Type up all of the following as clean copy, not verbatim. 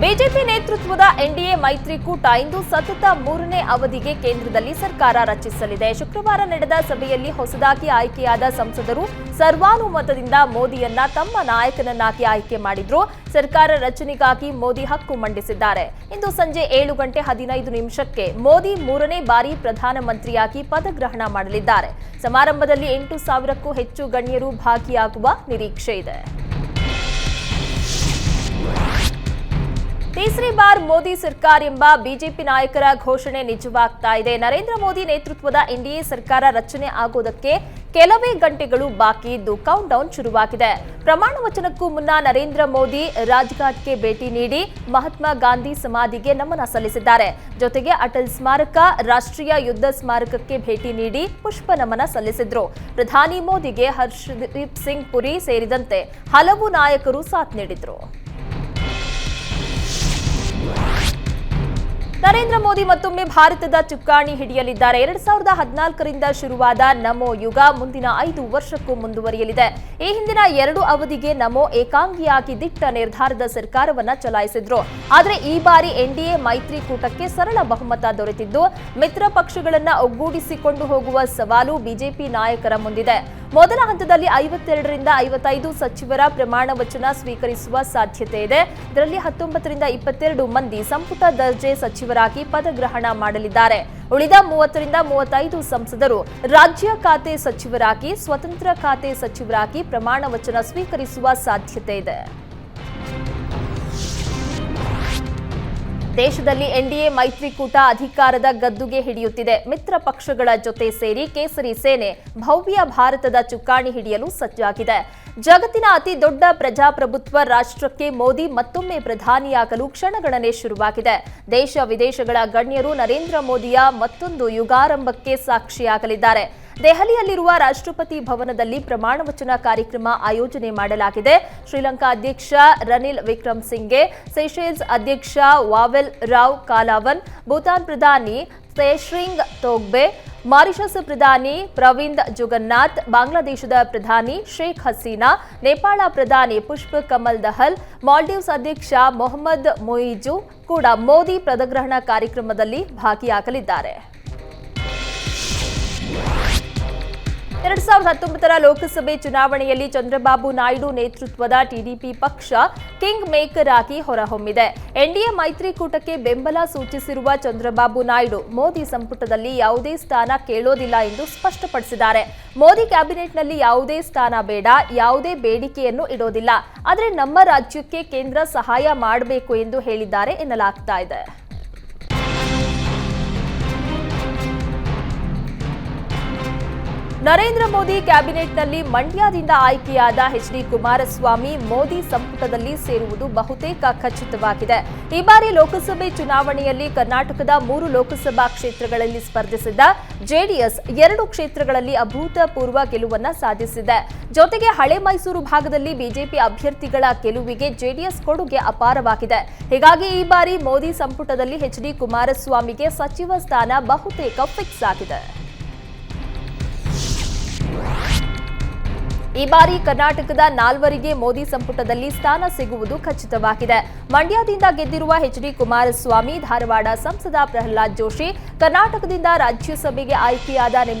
BJP ನೇತೃತ್ವದ NDA ಮೈತ್ರಿಕೂಟ ಇಂದು ಸತತ 3ನೇ ಅವಧಿಗೆ ಕೇಂದ್ರದಲ್ಲಿ ಸರ್ಕಾರ ರಚಿಸಲಿದೆ. ಶುಕ್ರವಾರ ನಡೆದ ಸಭೆಯಲ್ಲಿ ಹೊಸದಾಗಿ ಆಯ್ಕೆಯಾದ ಸಂಸದರು ಸರ್ವಾನುಮತದಿಂದ ಮೋದಿಯನ್ನ ತಮ್ಮ ನಾಯಕನನ್ನಾಗಿ ಆಯ್ಕೆ ಮಾಡಿದ್ರು. ಸರ್ಕಾರ ರಚನೆಗಾಗಿ ಮೋದಿ ಹಕ್ಕು ಮಂಡಿಸಿದ್ದಾರೆ. ಇಂದು ಸಂಜೆ 7:15 ಮೋದಿ 3ನೇ ಬಾರಿ ಪ್ರಧಾನಮಂತ್ರಿಯಾಗಿ ಪದಗ್ರಹಣ ಮಾಡಲಿದ್ದಾರೆ. ಸಮಾರಂಭದಲ್ಲಿ 8,000ಕ್ಕೂ ಹೆಚ್ಚು ಗಣ್ಯರು ಭಾಗಿಯಾಗುವ ನಿರೀಕ್ಷೆ ಇದೆ. तीसरी बार ಮೋದಿ ಸರ್ಕಾರ ಎಂಬ ಬಿಜೆಪಿ ನಾಯಕರ ಘೋಷಣೆ ನಿಜವಾಗ್ತಾ ಇದೆ. ನರೇಂದ್ರ ಮೋದಿ ನೇತೃತ್ವದ ಎನ್ಡಿಎ ಸರ್ಕಾರ ರಚನೆ ಆಗೋದಕ್ಕೆ ಕೆಲವೇ ಗಂಟೆಗಳು ಬಾಕಿ ಇದ್ದು ಕೌಂಟ್ ಡೌನ್ ಶುರುವಾಗಿದೆ. ಪ್ರಮಾಣ ವಚನಕ್ಕೂ ಮುನ್ನ ನರೇಂದ್ರ ಮೋದಿ ರಾಜ್ಘಾಟ್ಗೆ ಭೇಟಿ ನೀಡಿ ಮಹಾತ್ಮ ಗಾಂಧಿ ಸಮಾಧಿಗೆ ನಮನ ಸಲ್ಲಿಸಿದ್ದಾರೆ. ಜೊತೆಗೆ ಅಟಲ್ ಸ್ಮಾರಕ, ರಾಷ್ಟ್ರೀಯ ಯುದ್ಧ ಸ್ಮಾರಕಕ್ಕೆ ಭೇಟಿ ನೀಡಿ ಪುಷ್ಪ ನಮನ ಸಲ್ಲಿಸಿದ್ರು. ಪ್ರಧಾನಿ ಮೋದಿಗೆ ಹರ್ಷದೀಪ್ ಸಿಂಗ್ ಪುರಿ ಸೇರಿದಂತೆ ಹಲವು ನಾಯಕರು ಸಾಥ್ ನೀಡಿದ್ರು. ನರೇಂದ್ರ ಮೋದಿ ಮತ್ತೊಮ್ಮೆ ಭಾರತದ ಚುಕ್ಕಾಣಿ ಹಿಡಿಯಲಿದ್ದಾರೆ. 2014ರಿಂದ ಶುರುವಾದ ನಮೋ ಯುಗ ಮುಂದಿನ 5 ವರ್ಷಕ್ಕೂ ಮುಂದುವರಿಯಲಿದೆ. ಈ ಹಿಂದಿನ 2 ಅವಧಿಗೆ ನಮೋ ಏಕಾಂಗಿಯಾಗಿ ದಿಟ್ಟ ನಿರ್ಧಾರದ ಸರ್ಕಾರವನ್ನ ಚಲಾಯಿಸಿದ್ರು. ಆದರೆ ಈ ಬಾರಿ ಎನ್ಡಿಎ ಮೈತ್ರಿಕೂಟಕ್ಕೆ ಸರಳ ಬಹುಮತ ದೊರೆತಿದ್ದು ಮಿತ್ರ ಪಕ್ಷಗಳನ್ನ ಒಗ್ಗೂಡಿಸಿಕೊಂಡು ಹೋಗುವ ಸವಾಲು ಬಿಜೆಪಿ ನಾಯಕರ ಮುಂದಿದೆ. ಮೊದಲ ಹಂತದಲ್ಲಿ 52ರಿಂದ 55 ಸಚಿವರ ಪ್ರಮಾಣ ವಚನ ಸ್ವೀಕರಿಸುವ ಸಾಧ್ಯತೆ ಇದೆ. ಇದರಲ್ಲಿ 19ರಿಂದ 22 ಮಂದಿ ಸಂಪುಟ ದರ್ಜೆ ಸಚಿವರಾಗಿ ಪದಗ್ರಹಣ ಮಾಡಲಿದ್ದಾರೆ. ಉಳಿದ 30ರಿಂದ 35 ಸಂಸದರು ರಾಜ್ಯ ಖಾತೆ ಸಚಿವರಾಗಿ, ಸ್ವತಂತ್ರ ಖಾತೆ ಸಚಿವರಾಗಿ ಪ್ರಮಾಣ ವಚನ ಸ್ವೀಕರಿಸುವ ಸಾಧ್ಯತೆ ಇದೆ. ದೇಶದಲ್ಲಿ ಎನ್ಡಿಎ ಮೈತ್ರಿಕೂಟ ಅಧಿಕಾರದ ಗದ್ದುಗೆ ಹಿಡಿಯುತ್ತಿದೆ. ಮಿತ್ರ ಪಕ್ಷಗಳ ಜೊತೆ ಸೇರಿ ಕೇಸರಿ ಸೇನೆ ಭವ್ಯ ಭಾರತದ ಚುಕ್ಕಾಣಿ ಹಿಡಿಯಲು ಸಜ್ಜಾಗಿದೆ. ಜಗತ್ತಿನ ಅತಿ ದೊಡ್ಡ ಪ್ರಜಾಪ್ರಭುತ್ವ ರಾಷ್ಟ್ರಕ್ಕೆ ಮೋದಿ ಮತ್ತೊಮ್ಮೆ ಪ್ರಧಾನಿಯಾಗಲು ಕ್ಷಣಗಣನೆ ಶುರುವಾಗಿದೆ. ದೇಶ ವಿದೇಶಗಳ ಗಣ್ಯರು ನರೇಂದ್ರ ಮೋದಿಯ ಮತ್ತೊಂದು ಯುಗಾರಂಭಕ್ಕೆ ಸಾಕ್ಷಿಯಾಗಲಿದ್ದಾರೆ. ದೆಹಲಿಯಲ್ಲಿರುವ ರಾಷ್ಟ್ರಪತಿ ಭವನದಲ್ಲಿ ಪ್ರಮಾಣ ವಚನ ಕಾರ್ಯಕ್ರಮ ಆಯೋಜನೆ ಮಾಡಲಾಗಿದೆ. ಶ್ರೀಲಂಕಾ ಅಧ್ಯಕ್ಷ ರನಿಲ್ ವಿಕ್ರಮಸಿಂಘೆ, ಸೆಷೆಲ್ಸ್ ಅಧ್ಯಕ್ಷ ವಾವೆಲ್ ರಾವ್ ಕಾಲಾವನ್, ಭೂತಾನ್ ಪ್ರಧಾನಿ ತೇಶ್ರಿಂಗ್ ತೊಗ್ಬೆ, ಮಾರಿಷಸ್ ಪ್ರಧಾನಿ ಪ್ರವಿಂದ್ ಜುಗನ್ನಾಥ್, ಬಾಂಗ್ಲಾದೇಶದ ಪ್ರಧಾನಿ ಶೇಖ್ ಹಸೀನಾ, ನೇಪಾಳ ಪ್ರಧಾನಿ ಪುಷ್ಪ ಕಮಲ್ ದಹಲ್, ಮಾಲ್ಡೀವ್ಸ್ ಅಧ್ಯಕ್ಷ ಮೊಹಮ್ಮದ್ ಮೊಯಿಜು ಕೂಡ ಮೋದಿ ಪದಗ್ರಹಣ ಕಾರ್ಯಕ್ರಮದಲ್ಲಿ ಭಾಗಿಯಾಗಲಿದ್ದಾರೆ. 2019ರ ಲೋಕಸಭೆ ಚುನಾವಣೆಯಲ್ಲಿ ಚಂದ್ರಬಾಬು ನಾಯ್ಡು ನೇತೃತ್ವದ ಟಿಡಿಪಿ ಪಕ್ಷ ಕಿಂಗ್ ಮೇಕರ್ ಆಗಿ ಹೊರಹೊಮ್ಮಿದೆ. ಎನ್ಡಿಎ ಮೈತ್ರಿಕೂಟಕ್ಕೆ ಬೆಂಬಲ ಸೂಚಿಸಿರುವ ಚಂದ್ರಬಾಬು ನಾಯ್ಡು ಮೋದಿ ಸಂಪುಟದಲ್ಲಿ ಯಾವುದೇ ಸ್ಥಾನ ಕೇಳೋದಿಲ್ಲ ಎಂದು ಸ್ಪಷ್ಟಪಡಿಸಿದ್ದಾರೆ. ಮೋದಿ ಕ್ಯಾಬಿನೆಟ್ನಲ್ಲಿ ಯಾವುದೇ ಸ್ಥಾನ ಬೇಡ, ಯಾವುದೇ ಬೇಡಿಕೆಯನ್ನು ಇಡೋದಿಲ್ಲ, ಆದರೆ ನಮ್ಮ ರಾಜ್ಯಕ್ಕೆ ಕೇಂದ್ರ ಸಹಾಯ ಮಾಡಬೇಕು ಎಂದು ಹೇಳಿದ್ದಾರೆ ಎನ್ನಲಾಗ್ತಾ ಇದೆ. ನರೇಂದ್ರ ಮೋದಿ ಕ್ಯಾಬಿನೆಟ್ನಲ್ಲಿ ಮಂಡ್ಯದಿಂದ ಆಯ್ಕೆಯಾದ ಎಚ್ಡಿ ಕುಮಾರಸ್ವಾಮಿ ಮೋದಿ ಸಂಪುಟದಲ್ಲಿ ಸೇರುವುದು ಬಹುತೇಕ ಖಚಿತವಾಗಿದೆ. ಈ ಬಾರಿ ಲೋಕಸಭೆ ಚುನಾವಣೆಯಲ್ಲಿ ಕರ್ನಾಟಕದ 3 ಲೋಕಸಭಾ ಕ್ಷೇತ್ರಗಳಲ್ಲಿ ಸ್ಪರ್ಧಿಸಿದ್ದ ಜೆಡಿಎಸ್ 2 ಕ್ಷೇತ್ರಗಳಲ್ಲಿ ಅಭೂತಪೂರ್ವ ಗೆಲುವನ್ನ ಸಾಧಿಸಿದೆ. ಜೊತೆಗೆ ಹಳೆ ಮೈಸೂರು ಭಾಗದಲ್ಲಿ ಬಿಜೆಪಿ ಅಭ್ಯರ್ಥಿಗಳ ಗೆಲುವಿಗೆ ಜೆಡಿಎಸ್ ಕೊಡುಗೆ ಅಪಾರವಾಗಿದೆ. ಹೀಗಾಗಿ ಈ ಬಾರಿ ಮೋದಿ ಸಂಪುಟದಲ್ಲಿ ಎಚ್ಡಿ ಕುಮಾರಸ್ವಾಮಿಗೆ ಸಚಿವ ಸ್ಥಾನ ಬಹುತೇಕ ಫಿಕ್ಸ್ ಆಗಿದೆ. ಈ ಬಾರಿ ಕರ್ನಾಟಕದ 4 ಮೋದಿ ಸಂಪುಟದಲ್ಲಿ ಸ್ಥಾನ ಸಿಗುವುದು ಖಚಿತವಾಗಿದೆ. ಮಂಡ್ಯದಿಂದ ಗೆದ್ದಿರುವ ಎಚ್ಡಿ ಕುಮಾರಸ್ವಾಮಿ, ಧಾರವಾಡ ಸಂಸದ ಪ್ರಹ್ಲಾದ್ ಜೋಶಿ, ಕರ್ನಾಟಕದಿಂದ ರಾಜ್ಯಸಭೆಗೆ ಆಯ್ಕೆಯಾದ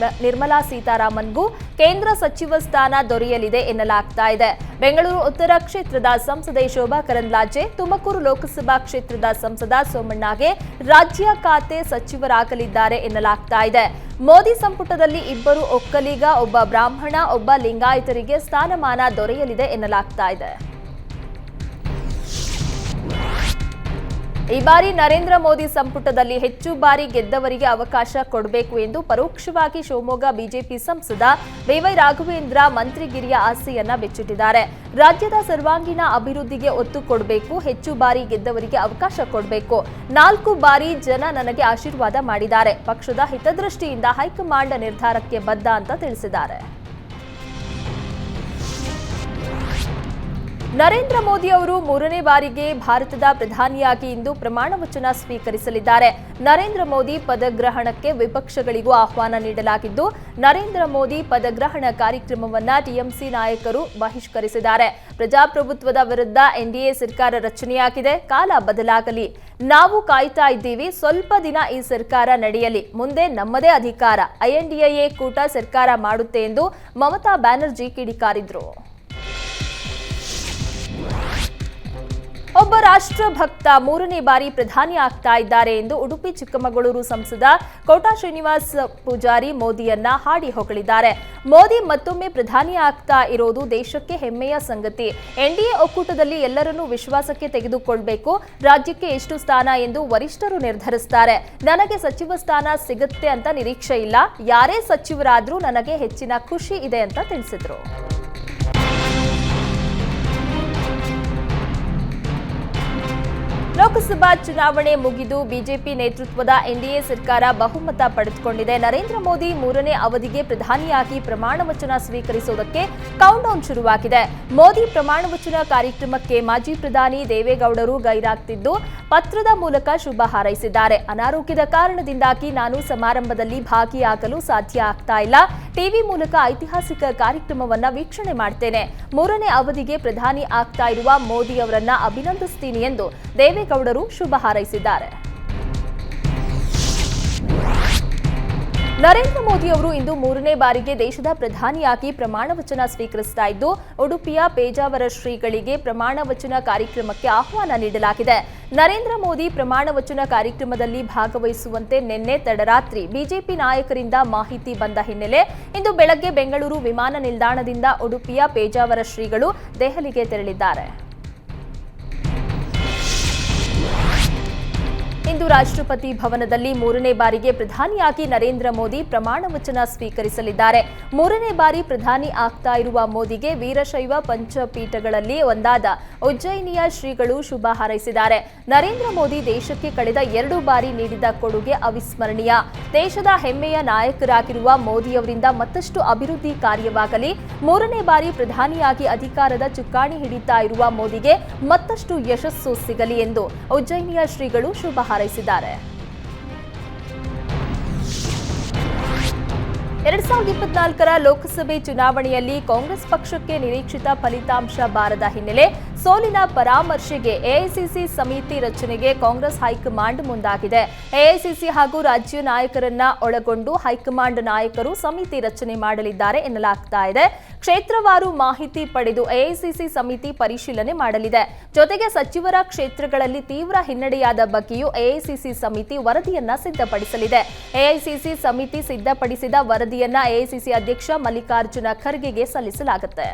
ನಿರ್ಮಲಾ ಸೀತಾರಾಮನ್ಗೂ ಕೇಂದ್ರ ಸಚಿವ ಸ್ಥಾನ ದೊರೆಯಲಿದೆ ಎನ್ನಲಾಗ್ತಾ ಇದೆ. ಬೆಂಗಳೂರು ಉತ್ತರ ಕ್ಷೇತ್ರದ ಸಂಸದೆ ಶೋಭಾ ಕರಂದ್ಲಾಜೆ, ತುಮಕೂರು ಲೋಕಸಭಾ ಕ್ಷೇತ್ರದ ಸಂಸದ ಸೋಮಣ್ಣಗೆ ರಾಜ್ಯ ಖಾತೆ ಸಚಿವರಾಗಲಿದ್ದಾರೆ ಎನ್ನಲಾಗ್ತಾ ಇದೆ. ಮೋದಿ ಸಂಪುಟದಲ್ಲಿ 2 ಒಕ್ಕಲಿಗ, ಒಬ್ಬ ಬ್ರಾಹ್ಮಣ, ಒಬ್ಬ ಲಿಂಗಾಯತರಿಗೆ ಸ್ಥಾನಮಾನ ದೊರೆಯಲಿದೆ ಎನ್ನಲಾಗ್ತಾ ಇದೆ. ಈ ಬಾರಿ ನರೇಂದ್ರ ಮೋದಿ ಸಂಪುಟದಲ್ಲಿ ಹೆಚ್ಚು ಬಾರಿ ಗೆದ್ದವರಿಗೆ ಅವಕಾಶ ಕೊಡಬೇಕು ಎಂದು ಪರೋಕ್ಷವಾಗಿ ಶಿವಮೊಗ್ಗ ಬಿಜೆಪಿ ಸಂಸದ ಬಿವೈ ರಾಘವೇಂದ್ರ ಮಂತ್ರಿಗಿರಿಯ ಆಸೆಯನ್ನ ಬಿಚ್ಚಿಟ್ಟಿದ್ದಾರೆ. ರಾಜ್ಯದ ಸರ್ವಾಂಗೀಣ ಅಭಿವೃದ್ಧಿಗೆ ಒತ್ತು ಕೊಡಬೇಕು, ಹೆಚ್ಚು ಬಾರಿ ಗೆದ್ದವರಿಗೆ ಅವಕಾಶ ಕೊಡಬೇಕು. 4 ಬಾರಿ ಜನ ನನಗೆ ಆಶೀರ್ವಾದ ಮಾಡಿದ್ದಾರೆ. ಪಕ್ಷದ ಹಿತದೃಷ್ಟಿಯಿಂದ ಹೈಕಮಾಂಡ್ ನಿರ್ಧಾರಕ್ಕೆ ಬದ್ಧ ಅಂತ ತಿಳಿಸಿದ್ದಾರೆ. ನರೇಂದ್ರ ಮೋದಿ ಅವರು 3ನೇ ಬಾರಿಗೆ ಭಾರತದ ಪ್ರಧಾನಿಯಾಗಿ ಇಂದು ಪ್ರಮಾಣ ವಚನ ಸ್ವೀಕರಿಸಲಿದ್ದಾರೆ. ನರೇಂದ್ರ ಮೋದಿ ಪದಗ್ರಹಣಕ್ಕೆ ವಿಪಕ್ಷಗಳಿಗೂ ಆಹ್ವಾನ ನೀಡಲಾಗಿದ್ದು, ನರೇಂದ್ರ ಮೋದಿ ಪದಗ್ರಹಣ ಕಾರ್ಯಕ್ರಮವನ್ನು ಟಿಎಂಸಿ ನಾಯಕರು ಬಹಿಷ್ಕರಿಸಿದ್ದಾರೆ. ಪ್ರಜಾಪ್ರಭುತ್ವದ ವಿರುದ್ಧ ಎನ್ಡಿಎ ಸರ್ಕಾರ ರಚನೆಯಾಗಿದೆ. ಕಾಲ ಬದಲಾಗಲಿ. ನಾವು ಕಾಯ್ತಾ ಇದ್ದೀವಿ. ಸ್ವಲ್ಪ ದಿನ ಈ ಸರ್ಕಾರ ನಡೆಯಲಿ. ಮುಂದೆ ನಮ್ಮದೇ ಅಧಿಕಾರ. ಐಎನ್ಡಿಎ ಕೂಟ ಸರ್ಕಾರ ಮಾಡುತ್ತೆ ಎಂದು ಮಮತಾ ಬ್ಯಾನರ್ಜಿ ಕಿಡಿಕಾರಿದ್ರು. ಒಬ್ಬ ರಾಷ್ಟ್ರಭಕ್ತ 3ನೇ ಬಾರಿ ಪ್ರಧಾನಿ ಆಗ್ತಾ ಇದ್ದಾರೆ ಎಂದು ಉಡುಪಿ ಚಿಕ್ಕಮಗಳೂರು ಸಂಸದ ಕೋಟಾ ಶ್ರೀನಿವಾಸ ಪೂಜಾರಿ ಮೋದಿಯನ್ನ ಹಾಡಿ ಹೊಗಳಿದ್ದಾರೆ. ಮೋದಿ ಮತ್ತೊಮ್ಮೆ ಪ್ರಧಾನಿ ಆಗ್ತಾ ಇರೋದು ದೇಶಕ್ಕೆ ಹೆಮ್ಮೆಯ ಸಂಗತಿ. ಎನ್ಡಿಎ ಒಕ್ಕೂಟದಲ್ಲಿ ಎಲ್ಲರನ್ನೂ ವಿಶ್ವಾಸಕ್ಕೆ ತೆಗೆದುಕೊಳ್ಬೇಕು. ರಾಜ್ಯಕ್ಕೆ ಎಷ್ಟು ಸ್ಥಾನ ಎಂದು ವರಿಷ್ಠರು ನಿರ್ಧರಿಸುತ್ತಾರೆ. ನನಗೆ ಸಚಿವ ಸ್ಥಾನ ಸಿಗುತ್ತೆ ಅಂತ ನಿರೀಕ್ಷೆ ಇಲ್ಲ. ಯಾರೇ ಸಚಿವರಾದ್ರೂ ನನಗೆ ಹೆಚ್ಚಿನ ಖುಷಿ ಇದೆ ಅಂತ ತಿಳಿಸಿದ್ರು. ಲೋಕಸಭಾ ಚುನಾವಣೆ ಮುಗಿದು ಬಿಜೆಪಿ ನೇತೃತ್ವದ ಎನ್ಡಿಎ ಸರ್ಕಾರ ಬಹುಮತ ಪಡೆದುಕೊಂಡಿದೆ. ನರೇಂದ್ರ ಮೋದಿ 3ನೇ ಅವಧಿಗೆ ಪ್ರಧಾನಿಯಾಗಿ ಪ್ರಮಾಣ ವಚನ ಸ್ವೀಕರಿಸುವುದಕ್ಕೆ ಕೌಂಟ್ಡೌನ್ ಶುರುವಾಗಿದೆ. ಮೋದಿ ಪ್ರಮಾಣ ವಚನ ಕಾರ್ಯಕ್ರಮಕ್ಕೆ ಮಾಜಿ ಪ್ರಧಾನಿ ದೇವೇಗೌಡರು ಗೈರಾಗ್ತಿದ್ದು ಪತ್ರದ ಮೂಲಕ ಶುಭ ಹಾರೈಸಿದ್ದಾರೆ. ಅನಾರೋಗ್ಯದ ಕಾರಣದಿಂದಾಗಿ ನಾನು ಸಮಾರಂಭದಲ್ಲಿ ಭಾಗಿಯಾಗಲು ಸಾಧ್ಯ ಆಗ್ತಾ ಇಲ್ಲ. ಟಿವಿ ಮೂಲಕ ಐತಿಹಾಸಿಕ ಕಾರ್ಯಕ್ರಮವನ್ನ ವೀಕ್ಷಣೆ ಮಾಡ್ತೇನೆ. 3ನೇ ಅವಧಿಗೆ ಪ್ರಧಾನಿ ಆಗ್ತಾ ಇರುವ ಮೋದಿ ಅವರನ್ನ ಅಭಿನಂದಿಸ್ತೀನಿ ಎಂದು ದೇವೇಗೌಡರು ಶುಭ ಹಾರೈಸಿದ್ದಾರೆ. ನರೇಂದ್ರ ಮೋದಿ ಅವರು ಇಂದು 3ನೇ ಬಾರಿಗೆ ದೇಶದ ಪ್ರಧಾನಿಯಾಗಿ ಪ್ರಮಾಣ ವಚನ ಸ್ವೀಕರಿಸ್ತಾ ಇದ್ದು, ಉಡುಪಿಯ ಪೇಜಾವರ ಶ್ರೀಗಳಿಗೆ ಪ್ರಮಾಣ ವಚನ ಕಾರ್ಯಕ್ರಮಕ್ಕೆ ಆಹ್ವಾನ ನೀಡಲಾಗಿದೆ. ನರೇಂದ್ರ ಮೋದಿ ಪ್ರಮಾಣ ವಚನ ಕಾರ್ಯಕ್ರಮದಲ್ಲಿ ಭಾಗವಹಿಸುವಂತೆ ನಿನ್ನೆ ತಡರಾತ್ರಿ ಬಿಜೆಪಿ ನಾಯಕರಿಂದ ಮಾಹಿತಿ ಬಂದ ಹಿನ್ನೆಲೆ ಇಂದು ಬೆಳಗ್ಗೆ ಬೆಂಗಳೂರು ವಿಮಾನ ನಿಲ್ದಾಣದಿಂದ ಉಡುಪಿಯ ಪೇಜಾವರ ಶ್ರೀಗಳು ದೆಹಲಿಗೆ ತೆರಳಿದ್ದಾರೆ. ಇಂದು ರಾಷ್ಟ್ರಪತಿ ಭವನದಲ್ಲಿ 3ನೇ ಬಾರಿಗೆ ಪ್ರಧಾನಿಯಾಗಿ ನರೇಂದ್ರ ಮೋದಿ ಪ್ರಮಾಣ ವಚನ ಸ್ವೀಕರಿಸಲಿದ್ದಾರೆ. 3ನೇ ಬಾರಿ ಪ್ರಧಾನಿ ಆಗ್ತಾ ಇರುವ ಮೋದಿಗೆ ವೀರಶೈವ ಪಂಚಪೀಠಗಳಲ್ಲಿ ಒಂದಾದ ಉಜ್ಜಯಿನಿಯ ಶ್ರೀಗಳು ಶುಭ ಹಾರೈಸಿದ್ದಾರೆ. ನರೇಂದ್ರ ಮೋದಿ ದೇಶಕ್ಕೆ ಕಳೆದ 2 ಬಾರಿ ನೀಡಿದ ಕೊಡುಗೆ ಅವಿಸ್ಮರಣೀಯ. ದೇಶದ ಹೆಮ್ಮೆಯ ನಾಯಕರಾಗಿರುವ ಮೋದಿಯವರಿಂದ ಮತ್ತಷ್ಟು ಅಭಿವೃದ್ಧಿ ಕಾರ್ಯವಾಗಲಿ. 3ನೇ ಬಾರಿ ಪ್ರಧಾನಿಯಾಗಿ ಅಧಿಕಾರದ ಚುಕ್ಕಾಣಿ ಹಿಡಿತಾ ಇರುವ ಮೋದಿಗೆ ಮತ್ತಷ್ಟು ಯಶಸ್ಸು ಸಿಗಲಿ ಎಂದು ಉಜ್ಜಯಿನಿಯ ಶ್ರೀಗಳು ಶುಭ ಹಾರೈಸಿದ್ದಾರೆ. 2024ರ ಲೋಕಸಭೆ ಚುನಾವಣೆಯಲ್ಲಿ ಕಾಂಗ್ರೆಸ್ ಪಕ್ಷಕ್ಕೆ ನಿರೀಕ್ಷಿತ ಫಲಿತಾಂಶ ಬಾರದ ಹಿನ್ನೆಲೆ ಸೋಲಿನ ಪರಾಮರ್ಶೆಗೆ ಎಐಸಿಸಿ ಸಮಿತಿ ರಚನೆಗೆ ಕಾಂಗ್ರೆಸ್ ಹೈಕಮಾಂಡ್ ಮುಂದಾಗಿದೆ. ಎಐಸಿಸಿ ಹಾಗೂ ರಾಜ್ಯ ನಾಯಕರನ್ನ ಒಳಗೊಂಡು ಹೈಕಮಾಂಡ್ ನಾಯಕರು ಸಮಿತಿ ರಚನೆ ಮಾಡಲಿದ್ದಾರೆ ಎನ್ನಲಾಗ್ತಾ ಇದೆ. ಕ್ಷೇತ್ರವಾರು ಮಾಹಿತಿ ಪಡೆದು ಎಐಸಿಸಿ ಸಮಿತಿ ಪರಿಶೀಲನೆ ಮಾಡಲಿದೆ. ಜೊತೆಗೆ ಸಚಿವರ ಕ್ಷೇತ್ರಗಳಲ್ಲಿ ತೀವ್ರ ಹಿನ್ನಡೆಯಾದ ಬಗ್ಗೆಯೂ ಎಐಸಿಸಿ ಸಮಿತಿ ವರದಿಯನ್ನ ಸಿದ್ಧಪಡಿಸಲಿದೆ. ಎಐಸಿಸಿ ಸಮಿತಿ ಸಿದ್ಧಪಡಿಸಿದ ವರದಿಯನ್ನ ಎಐಸಿಸಿ ಅಧ್ಯಕ್ಷ ಮಲ್ಲಿಕಾರ್ಜುನ ಖರ್ಗೆಗೆ ಸಲ್ಲಿಸಲಾಗುತ್ತೆ.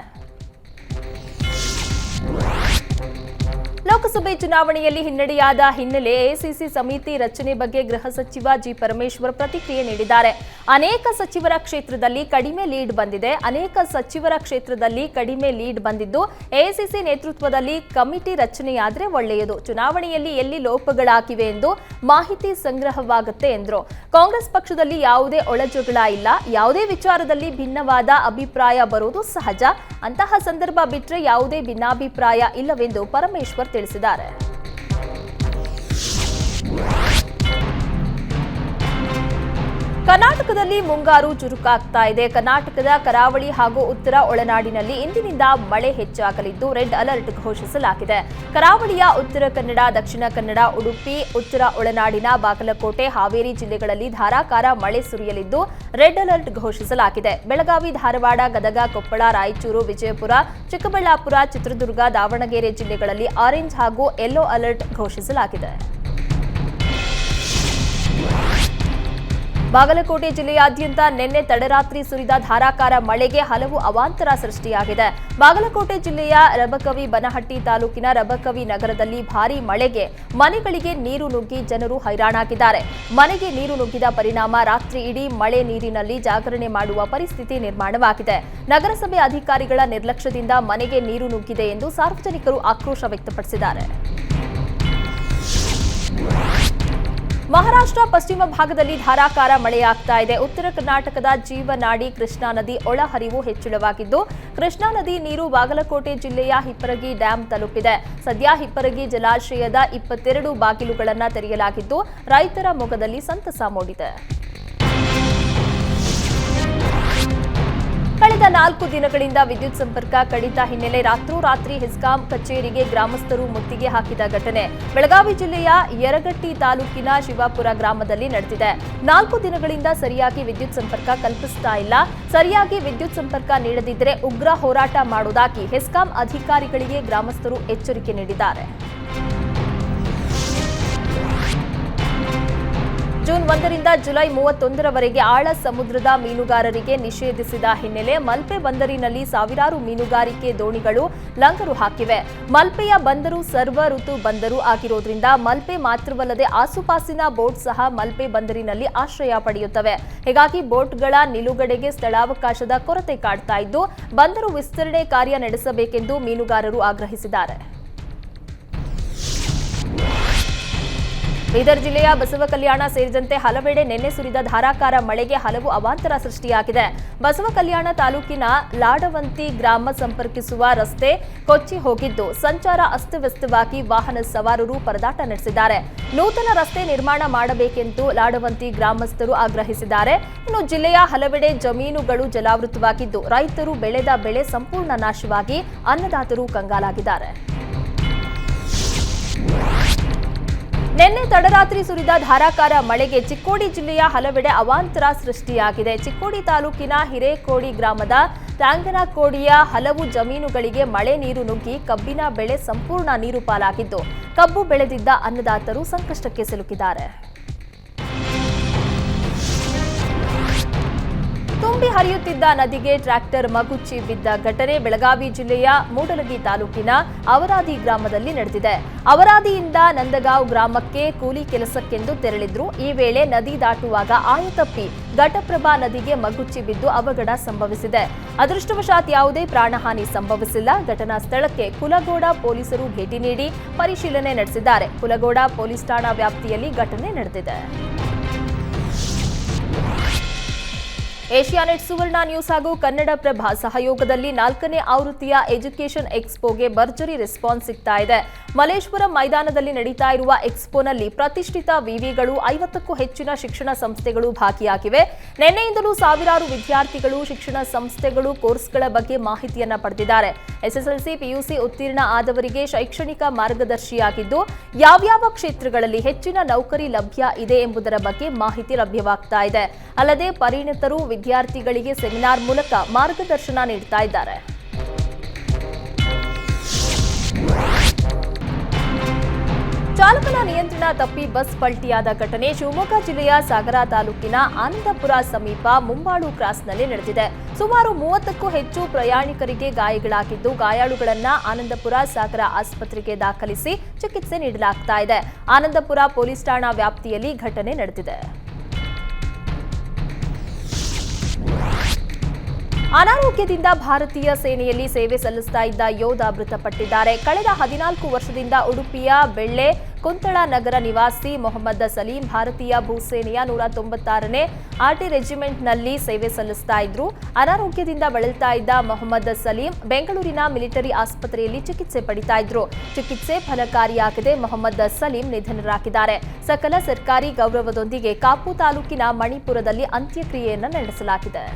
ಲೋಕಸಭೆ ಚುನಾವಣೆಯಲ್ಲಿ ಹಿನ್ನಡೆಯಾದ ಹಿನ್ನೆಲೆ ಎಐಸಿಸಿ ಸಮಿತಿ ರಚನೆ ಬಗ್ಗೆ ಗೃಹ ಸಚಿವ ಜಿ ಪರಮೇಶ್ವರ್ ಪ್ರತಿಕ್ರಿಯೆ ನೀಡಿದ್ದಾರೆ. ಅನೇಕ ಸಚಿವರ ಕ್ಷೇತ್ರದಲ್ಲಿ ಕಡಿಮೆ ಲೀಡ್ ಬಂದಿದ್ದು ಎಐಸಿಸಿ ನೇತೃತ್ವದಲ್ಲಿ ಕಮಿಟಿ ರಚನೆಯಾದರೆ ಒಳ್ಳೆಯದು. ಚುನಾವಣೆಯಲ್ಲಿ ಎಲ್ಲಿ ಲೋಪಗಳಾಗಿವೆ ಎಂದು ಮಾಹಿತಿ ಸಂಗ್ರಹವಾಗುತ್ತೆ ಎಂದರು. ಕಾಂಗ್ರೆಸ್ ಪಕ್ಷದಲ್ಲಿ ಯಾವುದೇ ಒಳಜಗಳ ಇಲ್ಲ. ಯಾವುದೇ ವಿಚಾರದಲ್ಲಿ ಭಿನ್ನವಾದ ಅಭಿಪ್ರಾಯ ಬರುವುದು ಸಹಜ. ಅಂತಹ ಸಂದರ್ಭ ಬಿಟ್ಟರೆ ಯಾವುದೇ ಭಿನ್ನಾಭಿಪ್ರಾಯ ಇಲ್ಲವೆಂದು ಪರಮೇಶ್ವರ್ ತಿಳಿಸಿದ್ದಾರೆ. ಕರ್ನಾಟಕದಲ್ಲಿ ಮುಂಗಾರು ಚುರುಕಾಗ್ತಾ ಇದೆ. ಕರ್ನಾಟಕದ ಕರಾವಳಿ ಹಾಗೂ ಉತ್ತರ ಒಳನಾಡಿನಲ್ಲಿ ಇಂದಿನಿಂದ ಮಳೆ ಹೆಚ್ಚಾಗಲಿದ್ದು ರೆಡ್ ಅಲರ್ಟ್ ಘೋಷಿಸಲಾಗಿದೆ. ಕರಾವಳಿಯ ಉತ್ತರ ಕನ್ನಡ, ದಕ್ಷಿಣ ಕನ್ನಡ, ಉಡುಪಿ, ಉತ್ತರ ಒಳನಾಡಿನ ಬಾಗಲಕೋಟೆ, ಹಾವೇರಿ ಜಿಲ್ಲೆಗಳಲ್ಲಿ ಧಾರಾಕಾರ ಮಳೆ ಸುರಿಯಲಿದ್ದು ರೆಡ್ ಅಲರ್ಟ್ ಘೋಷಿಸಲಾಗಿದೆ. ಬೆಳಗಾವಿ, ಧಾರವಾಡ, ಗದಗ, ಕೊಪ್ಪಳ, ರಾಯಚೂರು, ವಿಜಯಪುರ, ಚಿಕ್ಕಬಳ್ಳಾಪುರ, ಚಿತ್ರದುರ್ಗ, ದಾವಣಗೆರೆ ಜಿಲ್ಲೆಗಳಲ್ಲಿ ಆರೆಂಜ್ ಹಾಗೂ ಯೆಲ್ಲೋ ಅಲರ್ಟ್ ಘೋಷಿಸಲಾಗಿದೆ. ಬಾಗಲಕೋಟೆ ಜಿಲ್ಲೆಯಾದ್ಯಂತ ನಿನ್ನೆ ತಡರಾತ್ರಿ ಸುರಿದ ಧಾರಾಕಾರ ಮಳೆಗೆ ಹಲವು ಅವಾಂತರ ಸೃಷ್ಟಿಯಾಗಿದೆ. ಬಾಗಲಕೋಟೆ ಜಿಲ್ಲೆಯ ರಬಕವಿ ಬನಹಟ್ಟಿ ತಾಲೂಕಿನ ರಬಕವಿ ನಗರದಲ್ಲಿ ಭಾರೀ ಮಳೆಗೆ ಮನೆಗಳಿಗೆ ನೀರು ನುಗ್ಗಿ ಜನರು ಹೈರಾಣಾಗಿದ್ದಾರೆ. ಮನೆಗೆ ನೀರು ನುಗ್ಗಿದ ಪರಿಣಾಮ ರಾತ್ರಿ ಇಡೀ ಮಳೆ ನೀರಿನಲ್ಲಿ ಜಾಗರಣೆ ಮಾಡುವ ಪರಿಸ್ಥಿತಿ ನಿರ್ಮಾಣವಾಗಿದೆ. ನಗರಸಭೆ ಅಧಿಕಾರಿಗಳ ನಿರ್ಲಕ್ಷ್ಯದಿಂದ ಮನೆಗೆ ನೀರು ನುಗ್ಗಿದೆ ಎಂದು ಸಾರ್ವಜನಿಕರು ಆಕ್ರೋಶ ವ್ಯಕ್ತಪಡಿಸಿದ್ದಾರೆ. ಮಹಾರಾಷ್ಟ್ರ ಪಶ್ಚಿಮ ಭಾಗದಲ್ಲಿ ಧಾರಾಕಾರ ಮಳೆಯಾಗ್ತಾ ಇದೆ. ಉತ್ತರ ಕರ್ನಾಟಕದ ಜೀವನಾಡಿ ಕೃಷ್ಣಾ ನದಿ ಒಳಹರಿವು ಹೆಚ್ಚಳವಾಗಿದ್ದು, ಕೃಷ್ಣಾ ನದಿ ನೀರು ಬಾಗಲಕೋಟೆ ಜಿಲ್ಲೆಯ ಹಿಪ್ಪರಗಿ ಡ್ಯಾಂ ತಲುಪಿದೆ. ಸದ್ಯ ಹಿಪ್ಪರಗಿ ಜಲಾಶಯದ 22 ಬಾಗಿಲುಗಳನ್ನು ತೆರೆಯಲಾಗಿದ್ದು, ರೈತರ ಮೊಗದಲ್ಲಿ ಸಂತಸ ಮೂಡಿದೆ. ಕಳೆದ 4 ದಿನಗಳಿಂದ ವಿದ್ಯುತ್ ಸಂಪರ್ಕ ಕಡಿತ ಹಿನ್ನೆಲೆ ರಾತ್ರೋರಾತ್ರಿ ಹೆಸ್ಕಾಂ ಕಚೇರಿಗೆ ಗ್ರಾಮಸ್ಥರು ಮುತ್ತಿಗೆ ಹಾಕಿದ ಘಟನೆ ಬೆಳಗಾವಿ ಜಿಲ್ಲೆಯ ಯರಗಟ್ಟಿ ತಾಲೂಕಿನ ಶಿವಾಪುರ ಗ್ರಾಮದಲ್ಲಿ ನಡೆದಿದೆ. 4 ದಿನಗಳಿಂದ ಸರಿಯಾಗಿ ವಿದ್ಯುತ್ ಸಂಪರ್ಕ ಕಲ್ಪಿಸ್ತಾ ಇಲ್ಲ. ಸರಿಯಾಗಿ ವಿದ್ಯುತ್ ಸಂಪರ್ಕ ನೀಡದಿದ್ದರೆ ಉಗ್ರ ಹೋರಾಟ ಮಾಡುವುದಾಗಿ ಹೆಸ್ಕಾಂ ಅಧಿಕಾರಿಗಳಿಗೆ ಗ್ರಾಮಸ್ಥರು ಎಚ್ಚರಿಕೆ ನೀಡಿದ್ದಾರೆ. ಜೂನ್ 1 ರಿಂದ ಜುಲೈ 31ರವರೆಗೆ ಆಳ ಸಮುದ್ರದ ಮೀನುಗಾರರಿಗೆ ನಿಷೇಧಿಸಿದ ಹಿನ್ನೆಲೆ ಮಲ್ಪೆ ಬಂದರಿನಲ್ಲಿ ಸಾವಿರಾರು ಮೀನುಗಾರಿಕೆ ದೋಣಿಗಳು ಲಂಗರು ಹಾಕಿವೆ. ಮಲ್ಪೆಯ ಬಂದರು ಸರ್ವ ಋತು ಬಂದರು ಆಗಿರೋದ್ರಿಂದ ಮಲ್ಪೆ ಮಾತ್ರವಲ್ಲದೆ ಆಸುಪಾಸಿನ ಬೋಟ್ ಸಹ ಮಲ್ಪೆ ಬಂದರಿನಲ್ಲಿ ಆಶ್ರಯ ಪಡೆಯುತ್ತವೆ. ಹೀಗಾಗಿ ಬೋಟ್ಗಳ ನಿಲುಗಡೆಗೆ ಸ್ಥಳಾವಕಾಶದ ಕೊರತೆ ಕಾಡ್ತಾ ಇದ್ದು, ಬಂದರು ವಿಸ್ತರಣೆ ಕಾರ್ಯ ನಡೆಸಬೇಕೆಂದು ಮೀನುಗಾರರು ಆಗ್ರಹಿಸಿದ್ದಾರೆ. ಬೀದರ್ ಜಿಲ್ಲೆಯ ಬಸವಕಲ್ಯಾಣ ಸೇರಿದಂತೆ ಹಲವೆಡೆ ನಿನ್ನೆ ಸುರಿದ ಧಾರಾಕಾರ ಮಳೆಗೆ ಹಲವು ಅವಾಂತರ ಸೃಷ್ಟಿಯಾಗಿದೆ. ಬಸವಕಲ್ಯಾಣ ತಾಲೂಕಿನ ಲಾಡವಂತಿ ಗ್ರಾಮ ಸಂಪರ್ಕಿಸುವ ರಸ್ತೆ ಕೊಚ್ಚಿ ಹೋಗಿದ್ದು, ಸಂಚಾರ ಅಸ್ತವ್ಯಸ್ತವಾಗಿ ವಾಹನ ಸವಾರರು ಪರದಾಟ ನಡೆಸಿದ್ದಾರೆ. ನೂತನ ರಸ್ತೆ ನಿರ್ಮಾಣ ಮಾಡಬೇಕೆಂದು ಲಾಡವಂತಿ ಗ್ರಾಮಸ್ಥರು ಆಗ್ರಹಿಸಿದ್ದಾರೆ. ಇನ್ನು ಜಿಲ್ಲೆಯ ಹಲವೆಡೆ ಜಮೀನುಗಳು ಜಲಾವೃತವಾಗಿದ್ದು, ರೈತರು ಬೆಳೆದ ಬೆಳೆ ಸಂಪೂರ್ಣ ನಾಶವಾಗಿ ಅನ್ನದಾತರು ಕಂಗಾಲಾಗಿದ್ದಾರೆ. ನಿನ್ನೆ ತಡರಾತ್ರಿ ಸುರಿದ ಧಾರಾಕಾರ ಮಳೆಗೆ ಚಿಕ್ಕೋಡಿ ಜಿಲ್ಲೆಯ ಹಲವೆಡೆ ಅವಾಂತರ ಸೃಷ್ಟಿಯಾಗಿದೆ. ಚಿಕ್ಕೋಡಿ ತಾಲೂಕಿನ ಹಿರೇಕೋಡಿ ಗ್ರಾಮದ ಟ್ಯಾಂಗನಕೋಡಿಯ ಹಲವು ಜಮೀನುಗಳಿಗೆ ಮಳೆ ನೀರು ನುಗ್ಗಿ ಕಬ್ಬಿನ ಬೆಳೆ ಸಂಪೂರ್ಣ ನೀರು ಪಾಲಾಗಿದ್ದು, ಕಬ್ಬು ಬೆಳೆದಿದ್ದ ಅನ್ನದಾತರು ಸಂಕಷ್ಟಕ್ಕೆ ಸಿಲುಕಿದ್ದಾರೆ. ತುಂಬಿ ಹರಿಯುತ್ತಿದ್ದ ನದಿಗೆ ಟ್ರ್ಯಾಕ್ಟರ್ ಮಗುಚಿ ಬಿದ್ದ ಘಟನೆ ಬೆಳಗಾವಿ ಜಿಲ್ಲೆಯ ಮೂಡಲಗಿ ತಾಲೂಕಿನ ಅವರಾದಿ ಗ್ರಾಮದಲ್ಲಿ ನಡೆದಿದೆ. ಅವರಾದಿಯಿಂದ ನಂದಗಾಂವ್ ಗ್ರಾಮಕ್ಕೆ ಕೂಲಿ ಕೆಲಸಕ್ಕೆಂದು ತೆರಳಿದ್ರು. ಈ ವೇಳೆ ನದಿ ದಾಟುವಾಗ ಆಯತಪ್ಪಿ ಘಟಪ್ರಭಾ ನದಿಗೆ ಮಗುಚಿ ಬಿದ್ದು ಅವಘಡ ಸಂಭವಿಸಿದೆ. ಅದೃಷ್ಟವಶಾತ್ ಯಾವುದೇ ಪ್ರಾಣಹಾನಿ ಸಂಭವಿಸಿಲ್ಲ. ಘಟನಾ ಸ್ಥಳಕ್ಕೆ ಕುಲಗೋಡ ಪೊಲೀಸರು ಭೇಟಿ ನೀಡಿ ಪರಿಶೀಲನೆ ನಡೆಸಿದ್ದಾರೆ. ಕುಲಗೋಡ ಪೊಲೀಸ್ ಠಾಣಾ ವ್ಯಾಪ್ತಿಯಲ್ಲಿ ಘಟನೆ ನಡೆದಿದೆ. ಏಷ್ಯಾನೆಟ್ ಸುವರ್ಣ ನ್ಯೂಸ್ ಹಾಗೂ ಕನ್ನಡಪ್ರಭ ಸಹಯೋಗದಲ್ಲಿ 4ನೇ ಆವೃತ್ತಿಯ ಎಜುಕೇಷನ್ ಎಕ್ಸ್ಪೋಗೆ ಭರ್ಜರಿ ರೆಸ್ಪಾನ್ಸ್ ಸಿಗ್ತಾ ಇದೆ. ಮಲ್ಲೇಶ್ವರಂ ಮೈದಾನದಲ್ಲಿ ನಡೀತಾ ಇರುವ ಎಕ್ಸ್ಪೋನಲ್ಲಿ ಪ್ರತಿಷ್ಠಿತ ವಿವಿಗಳು 50ಕ್ಕೂ ಹೆಚ್ಚಿನ ಶಿಕ್ಷಣ ಸಂಸ್ಥೆಗಳು ಭಾಗಿಯಾಗಿವೆ. ನಿನ್ನೆಯಿಂದಲೂ ಸಾವಿರಾರು ವಿದ್ಯಾರ್ಥಿಗಳು ಶಿಕ್ಷಣ ಸಂಸ್ಥೆಗಳು ಕೋರ್ಸ್ಗಳ ಬಗ್ಗೆ ಮಾಹಿತಿಯನ್ನ ಪಡೆದಿದ್ದಾರೆ. ಎಸ್ಎಸ್ಎಲ್ಸಿ ಪಿಯುಸಿ ಉತ್ತೀರ್ಣ ಆದವರಿಗೆ ಶೈಕ್ಷಣಿಕ ಮಾರ್ಗದರ್ಶಿಯಾಗಿದ್ದು, ಯಾವ್ಯಾವ ಕ್ಷೇತ್ರಗಳಲ್ಲಿ ಹೆಚ್ಚಿನ ನೌಕರಿ ಲಭ್ಯ ಇದೆ ಎಂಬುದರ ಬಗ್ಗೆ ಮಾಹಿತಿ ಲಭ್ಯವಾಗ್ತಾ ಇದೆ. ಅಲ್ಲದೆ ಪರಿಣಿತರು ವಿದ್ಯಾರ್ಥಿಗಳಿಗೆ ಸೆಮಿನಾರ್ ಮೂಲಕ ಮಾರ್ಗದರ್ಶನ ನೀಡ್ತಾ ಇದ್ದಾರೆ. ಚಾಲಕನ ನಿಯಂತ್ರಣ ತಪ್ಪಿ ಬಸ್ ಪಲ್ಟಿಯಾದ ಘಟನೆ ಶಿವಮೊಗ್ಗ ಜಿಲ್ಲೆಯ ಸಾಗರ ತಾಲೂಕಿನ ಆನಂದಪುರ ಸಮೀಪ ಮುಂಬಾಳು ಕ್ರಾಸ್ನಲ್ಲಿ ನಡೆದಿದೆ. ಸುಮಾರು 30ಕ್ಕೂ ಹೆಚ್ಚು ಪ್ರಯಾಣಿಕರಿಗೆ ಗಾಯಗಳಾಗಿದ್ದು, ಗಾಯಾಳುಗಳನ್ನ ಆನಂದಪುರ ಸಾಗರ ಆಸ್ಪತ್ರೆಗೆ ದಾಖಲಿಸಿ ಚಿಕಿತ್ಸೆ ನೀಡಲಾಗ್ತಾ ಇದೆ. ಆನಂದಪುರ ಪೊಲೀಸ್ ಠಾಣಾ ವ್ಯಾಪ್ತಿಯಲ್ಲಿ ಘಟನೆ ನಡೆದಿದೆ. ಅನಾರೋಗ್ಯದಿಂದ ಭಾರತೀಯ ಸೇನೆಯಲ್ಲಿ ಸೇವೆ ಸಲ್ಲಿಸ್ತಾ ಇದ್ದ ಯೋಧ ಮೃತಪಟ್ಟಿದ್ದಾರೆ. ಕಳೆದ 14 ವರ್ಷದಿಂದ ಉಡುಪಿಯ ಬೆಳ್ಳೆ ಕುಂತಳ ನಗರ ನಿವಾಸಿ ಮೊಹಮ್ಮದ್ ಸಲೀಂ ಭಾರತೀಯ ಭೂಸೇನೆಯ 196ನೇ ಆರ್ಟಿ ರೆಜಿಮೆಂಟ್ನಲ್ಲಿ ಸೇವೆ ಸಲ್ಲಿಸ್ತಾ ಇದ್ರು. ಅನಾರೋಗ್ಯದಿಂದ ಬಳಲ್ತಾ ಇದ್ದ ಮೊಹಮ್ಮದ್ ಸಲೀಂ ಬೆಂಗಳೂರಿನ ಮಿಲಿಟರಿ ಆಸ್ಪತ್ರೆಯಲ್ಲಿ ಚಿಕಿತ್ಸೆ ಪಡಿತಾ ಇದ್ರು. ಚಿಕಿತ್ಸೆ ಫಲಕಾರಿಯಾಗದೆ ಮೊಹಮ್ಮದ್ ಸಲೀಂ ನಿಧನರಾಗಿದ್ದಾರೆ. ಸಕಲ ಸರ್ಕಾರಿ ಗೌರವದೊಂದಿಗೆ ಕಾಪು ತಾಲೂಕಿನ ಮಣಿಪುರದಲ್ಲಿ ಅಂತ್ಯಕ್ರಿಯೆಯನ್ನು ನಡೆಸಲಾಗಿದೆ.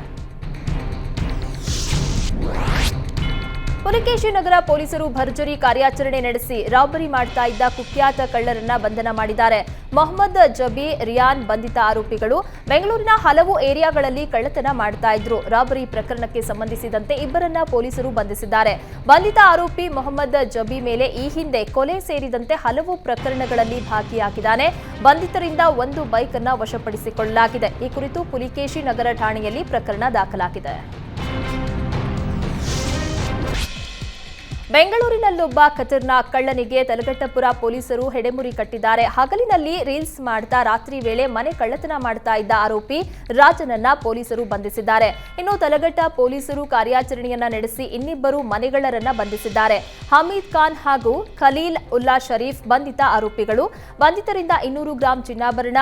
ಪುಲಿಕೇಶಿ ನಗರ ಪೊಲೀಸರು ಭರ್ಜರಿ ಕಾರ್ಯಾಚರಣೆ ನಡೆಸಿ ರಾಬರಿ ಮಾಡ್ತಾ ಇದ್ದ ಕುಖ್ಯಾತ ಕಳ್ಳರನ್ನ ಬಂಧನ ಮಾಡಿದ್ದಾರೆ. ಮೊಹಮ್ಮದ್ ಜಬಿ, ರಿಯಾನ್ ಬಂಧಿತ ಆರೋಪಿಗಳು ಬೆಂಗಳೂರಿನ ಹಲವು ಏರಿಯಾಗಳಲ್ಲಿ ಕಳ್ಳತನ ಮಾಡ್ತಾ ಇದ್ರು. ರಾಬರಿ ಪ್ರಕರಣಕ್ಕೆ ಸಂಬಂಧಿಸಿದಂತೆ ಇಬ್ಬರನ್ನ ಪೊಲೀಸರು ಬಂಧಿಸಿದ್ದಾರೆ. ಬಂಧಿತ ಆರೋಪಿ ಮೊಹಮ್ಮದ್ ಜಬಿ ಮೇಲೆ ಈ ಹಿಂದೆ ಕೊಲೆ ಸೇರಿದಂತೆ ಹಲವು ಪ್ರಕರಣಗಳಲ್ಲಿ ಭಾಗಿಯಾಗಿದ್ದಾನೆ. ಬಂಧಿತರಿಂದ ಒಂದು ಬೈಕ್ ಅನ್ನ ವಶಪಡಿಸಿಕೊಳ್ಳಲಾಗಿದೆ. ಈ ಕುರಿತು ಪುಲಿಕೇಶಿ ನಗರ ಠಾಣೆಯಲ್ಲಿ ಪ್ರಕರಣ ದಾಖಲಾಗಿದೆ. ಬೆಂಗಳೂರಿನಲ್ಲೊಬ್ಬ ಖತರ್ನಾಕ್ ಕಳ್ಳನಿಗೆ ತಲಘಟ್ಟಪುರ ಪೊಲೀಸರು ಹೆಡೆಮುರಿ ಕಟ್ಟಿದ್ದಾರೆ. ಹಗಲಿನಲ್ಲಿ ರೀಲ್ಸ್ ಮಾಡ್ತಾ ರಾತ್ರಿ ವೇಳೆ ಮನೆ ಕಳ್ಳತನ ಮಾಡ್ತಾ ಇದ್ದ ಆರೋಪಿ ರಾಜನನ್ನ ಪೊಲೀಸರು ಬಂಧಿಸಿದ್ದಾರೆ. ಇನ್ನು ತಲಘಟ್ಟ ಪೊಲೀಸರು ಕಾರ್ಯಾಚರಣೆಯನ್ನ ನಡೆಸಿ ಇನ್ನಿಬ್ಬರು ಮನೆಗಳ್ಳರನ್ನ ಬಂಧಿಸಿದ್ದಾರೆ. ಹಮೀದ್ ಖಾನ್ ಹಾಗೂ ಖಲೀಲ್ ಉಲ್ಲಾ ಶರೀಫ್ ಬಂಧಿತ ಆರೋಪಿಗಳು. ಬಂಧಿತರಿಂದ 200 ಗ್ರಾಂ ಚಿನ್ನಾಭರಣ,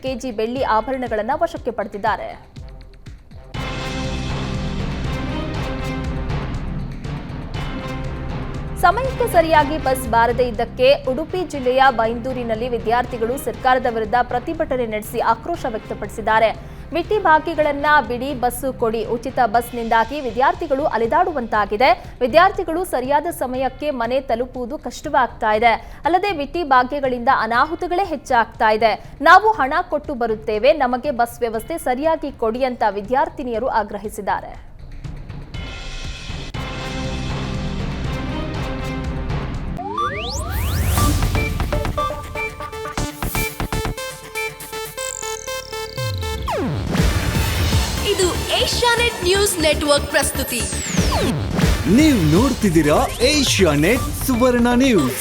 ಕೆಜಿ ಬೆಳ್ಳಿ ಆಭರಣಗಳನ್ನು ವಶಕ್ಕೆ ಪಡೆದಿದ್ದಾರೆ. ಸಮಯಕ್ಕೆ ಸರಿಯಾಗಿ ಬಸ್ ಬಾರದೇ ಇದ್ದಕ್ಕೆ ಉಡುಪಿ ಜಿಲ್ಲೆಯ ಬೈಂದೂರಿನಲ್ಲಿ ವಿದ್ಯಾರ್ಥಿಗಳು ಸರ್ಕಾರದ ವಿರುದ್ಧ ಪ್ರತಿಭಟನೆ ನಡೆಸಿ ಆಕ್ರೋಶ ವ್ಯಕ್ತಪಡಿಸಿದ್ದಾರೆ. ಬಿಟ್ಟಿ ಬಾಕಿಗಳನ್ನ ಬಿಡಿ, ಬಸ್ಸು ಕೊಡಿ, ಉಚಿತ ಬಸ್ನಿಂದಾಗಿ ವಿದ್ಯಾರ್ಥಿಗಳು ಅಲೆದಾಡುವಂತಾಗಿದೆ. ವಿದ್ಯಾರ್ಥಿಗಳು ಸರಿಯಾದ ಸಮಯಕ್ಕೆ ಮನೆ ತಲುಪುವುದು ಕಷ್ಟವಾಗ್ತಾ ಇದೆ. ಅಲ್ಲದೆ ಬಿಟ್ಟಿ ಭಾಗ್ಯಗಳಿಂದ ಅನಾಹುತಗಳೇ ಹೆಚ್ಚಾಗ್ತಾ ಇದೆ. ನಾವು ಹಣ ಕೊಟ್ಟು ಬರುತ್ತೇವೆ, ನಮಗೆ ಬಸ್ ವ್ಯವಸ್ಥೆ ಸರಿಯಾಗಿ ಕೊಡಿ ಅಂತ ವಿದ್ಯಾರ್ಥಿನಿಯರು ಆಗ್ರಹಿಸಿದ್ದಾರೆ. ಇದು ಏಷ್ಯಾನೆಟ್ ನ್ಯೂಸ್ ನೆಟ್ವರ್ಕ್ ಪ್ರಸ್ತುತಿ. ನೀವು ನೋಡ್ತಿದ್ದೀರಾ ಏಷ್ಯಾನೆಟ್ ಸುವರ್ಣ ನ್ಯೂಸ್.